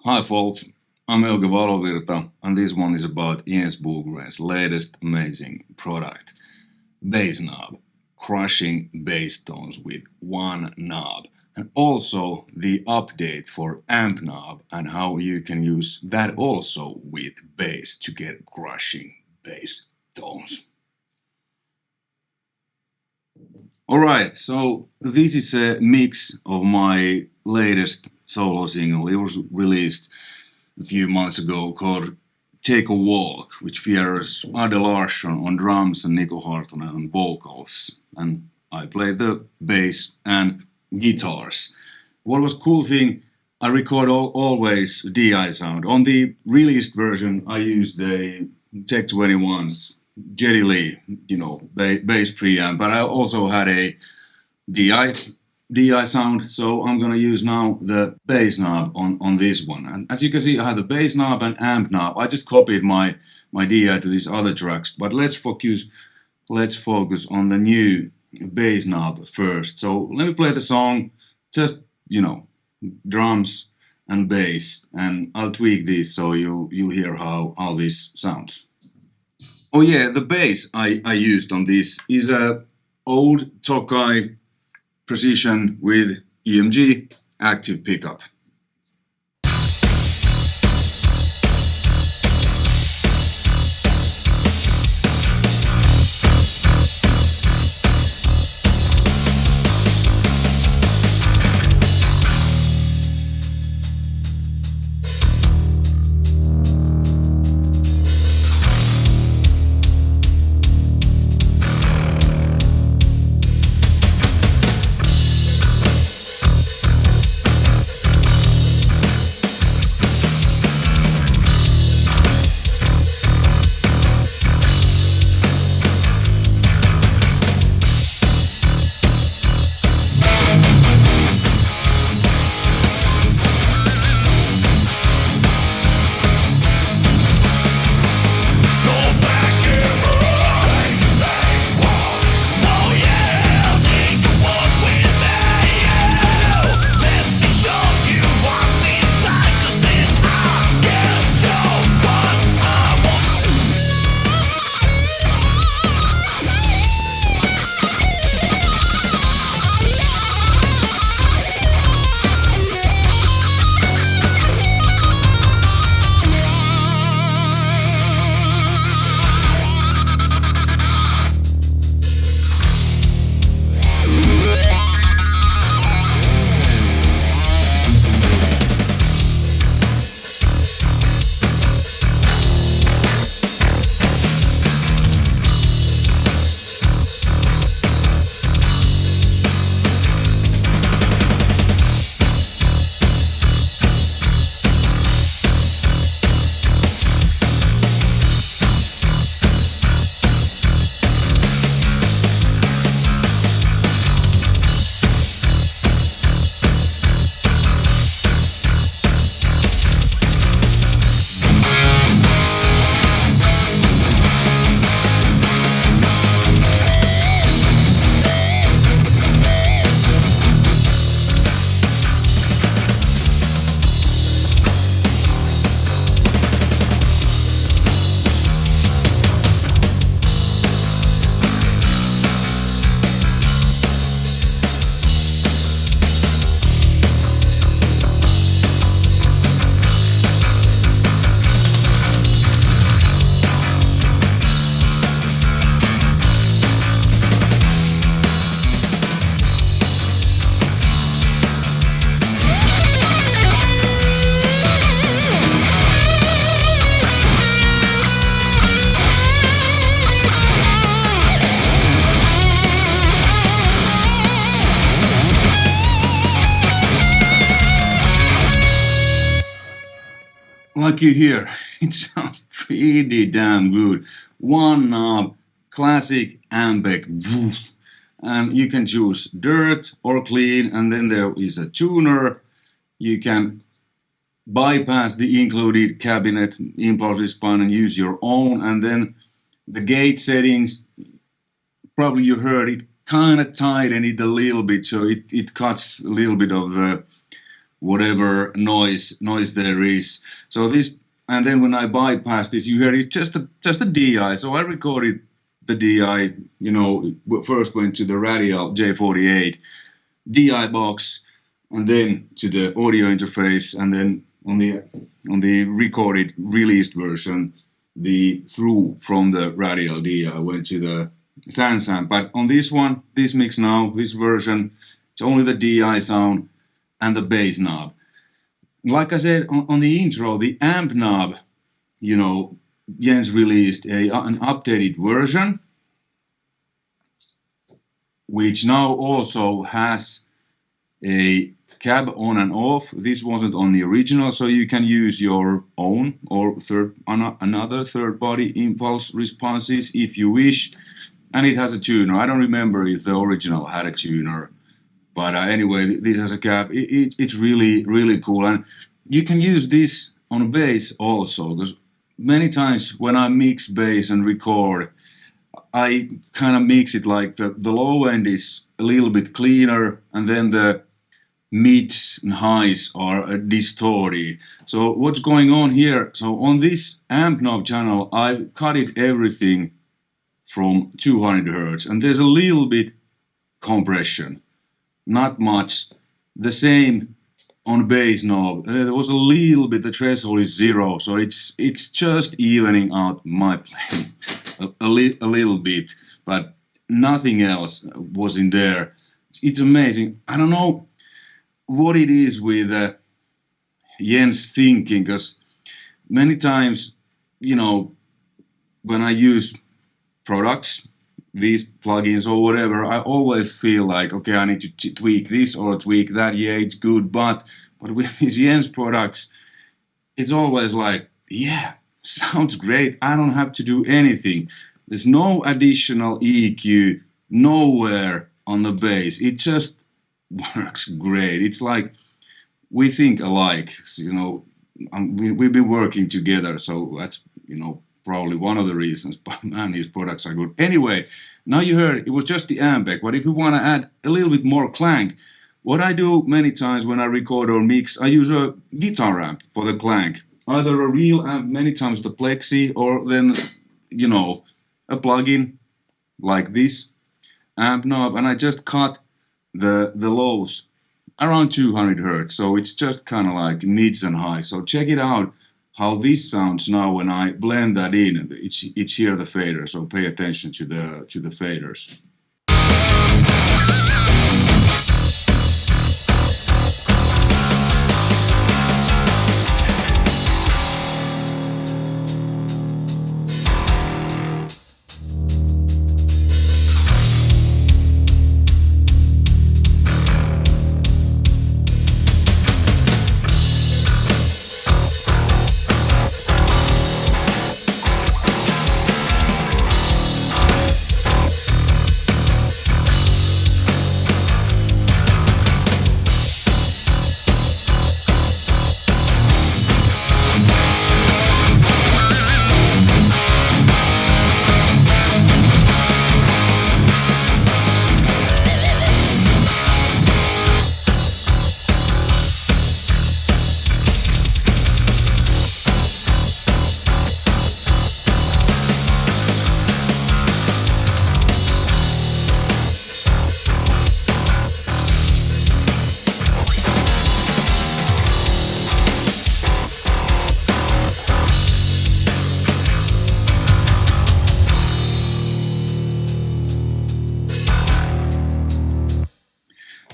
Hi folks, I'm Euge Valovirta and this one is about BOGREN's latest amazing product, BASSKNOB, crushing bass tones with one knob, and also the update for AmpKnob and how you can use that also with bass to get crushing bass tones. Alright, so this is a mix of my latest solo single. It was released a few months ago called Take a Walk, which features Ade Larsson on drums and Nico Hartonen on vocals. And I played the bass and guitars. What was cool thing, I record always DI sound. On the released version, I used a Tech 21's Jetty Lee, bass preamp, but I also had a DI sound, so I'm gonna use now the bass knob on this one. And as you can see, I have the bass knob and amp knob. I just copied my DI to these other tracks, but let's focus on the new bass knob first. So let me play the song, just drums and bass, and I'll tweak this so you'll hear how this sounds. Oh yeah, the bass I used on this is a old Tokai Precision with EMG active pickup. Like you hear, it sounds pretty damn good. One knob, classic Ambek, and you can choose dirt or clean, and then there is a tuner. You can bypass the included cabinet impulse response and use your own, and then the gate settings, probably you heard it kind of tighten it a little bit, so it cuts a little bit of the whatever noise there is. So this, and then when I bypass this, you hear it's just a DI. So I recorded the DI, first went to the radial J48 DI box, and then to the audio interface, and then on the recorded released version, the through from the radial DI went to the Sansan. But on this one, this mix now, this version, it's only the DI sound and the bass knob. Like I said on the intro, the AmpKnob, Jens released an updated version, which now also has a cab on and off. This wasn't on the original, so you can use your own or another third-party impulse responses if you wish. And it has a tuner. I don't remember if the original had a tuner, but anyway, this has a cab. It's really, really cool, and you can use this on bass also, because many times when I mix bass and record, I kind of mix it like the low end is a little bit cleaner, and then the mids and highs are distorted. So what's going on here? So on this AmpKnob channel, I've cut it everything from 200 Hz, and there's a little bit compression, not much. The same on BASSKNOB. There was a little bit. The threshold is 0, so it's just evening out my playing a little bit, but nothing else was in there. It's amazing. I don't know what it is with Jens thinking, because many times, when I use products, these plugins or whatever, I always feel like, okay, I need to tweak this or tweak that. Yeah, it's good, but with these Jens products, it's always like, yeah, sounds great. I don't have to do anything. There's no additional EQ nowhere on the bass. It just works great. It's like we think alike. We've been working together, so that's probably one of the reasons. But man, these products are good. Anyway, now you heard it was just the amp, but if you want to add a little bit more clank, what I do many times when I record or mix, I use a guitar amp for the clank. Either a real amp, many times the Plexi, or then, a plugin like this AmpKnob, and I just cut the lows around 200 Hz. So it's just kind of like mids and highs. So check it out how this sounds now when I blend that in. It's here the fader, so pay attention to the faders.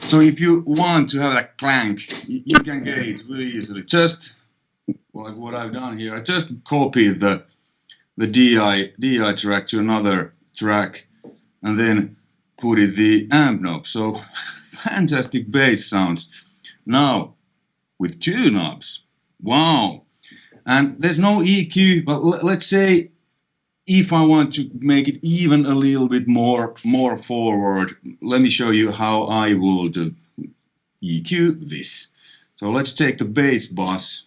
So if you want to have a clank, you can get it really easily. Just like what I've done here, I just copied the DI track to another track and then put it the AmpKnob. So fantastic bass sounds. Now with two knobs, wow! And there's no EQ, but let's say if I want to make it even a little bit more forward, let me show you how I would EQ this. So let's take the bass bus.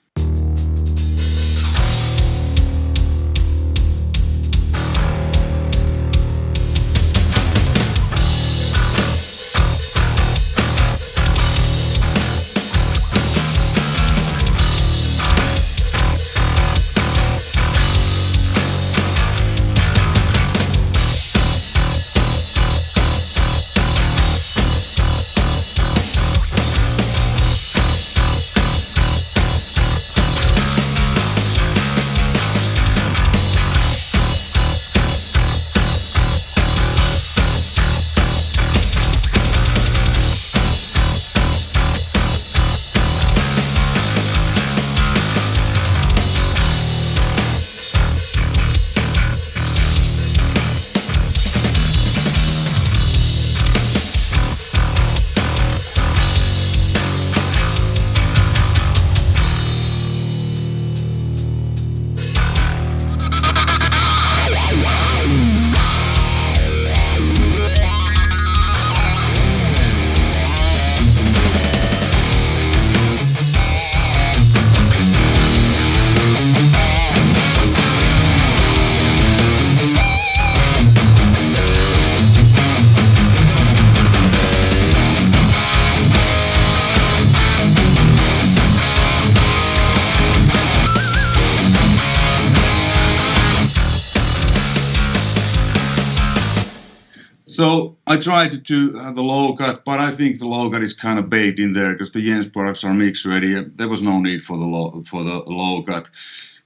So I tried to do the low cut, but I think the low cut is kind of baked in there because the Jens products are mix ready. There was no need for the low cut.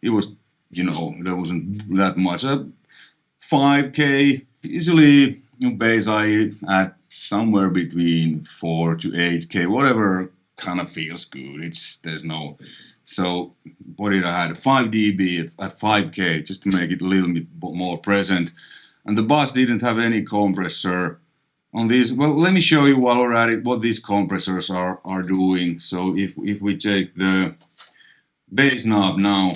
It was, there wasn't that much. 5K easily. Bass I add somewhere between 4 to 8K, whatever kind of feels good. There's no. So what did I add? 5 dB at 5K just to make it a little bit more present. And the bass didn't have any compressor on these. Well, let me show you while we're at it what these compressors are doing. So if we take the bass knob now.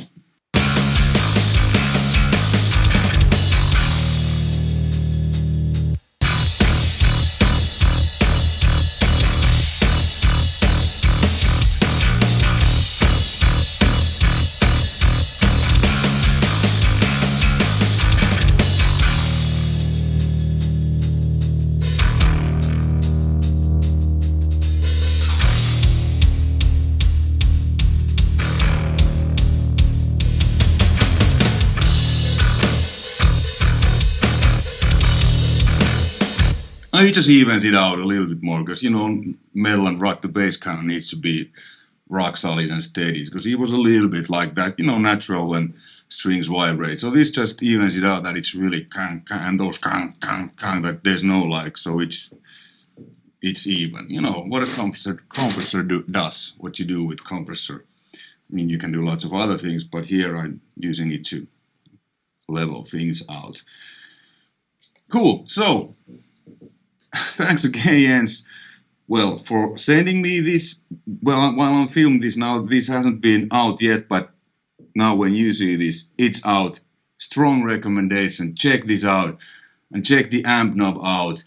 It just evens it out a little bit more because, metal and rock, the bass kind of needs to be rock solid and steady because it was a little bit like that, natural when strings vibrate. So this just evens it out that it's really and those that there's no so it's even. What a compressor does, what you do with compressor. I mean, you can do lots of other things, but here I'm using it to level things out. Cool, so thanks again, Jens, for sending me this. Well, while I'm filming this now, this hasn't been out yet, but now when you see this, it's out. Strong recommendation, check this out, and check the AmpKnob out.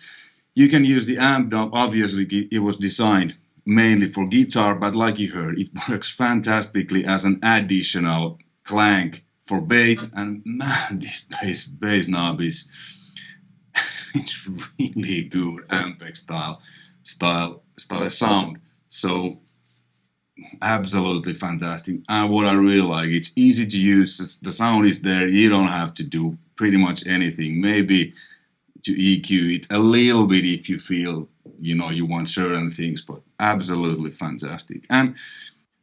You can use the AmpKnob, obviously it was designed mainly for guitar, but like you heard, it works fantastically as an additional clank for bass, and man, this bass knob is... it's really good Ampex style sound. So absolutely fantastic. And what I really like, it's easy to use. The sound is there. You don't have to do pretty much anything. Maybe to EQ it a little bit if you feel you want certain things, but absolutely fantastic. And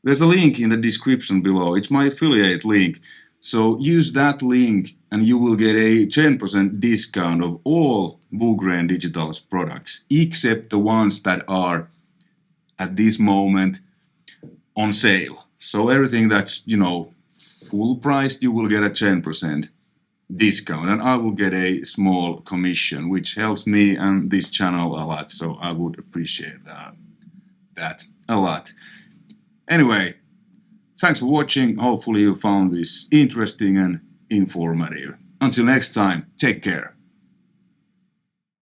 there's a link in the description below. It's my affiliate link. So use that link and you will get a 10% discount of all BOGREN Digital's products, except the ones that are at this moment on sale. So everything that's, full price, you will get a 10% discount, and I will get a small commission, which helps me and this channel a lot. So I would appreciate that a lot. Anyway, thanks for watching. Hopefully you found this interesting and informative. Until next time, take care.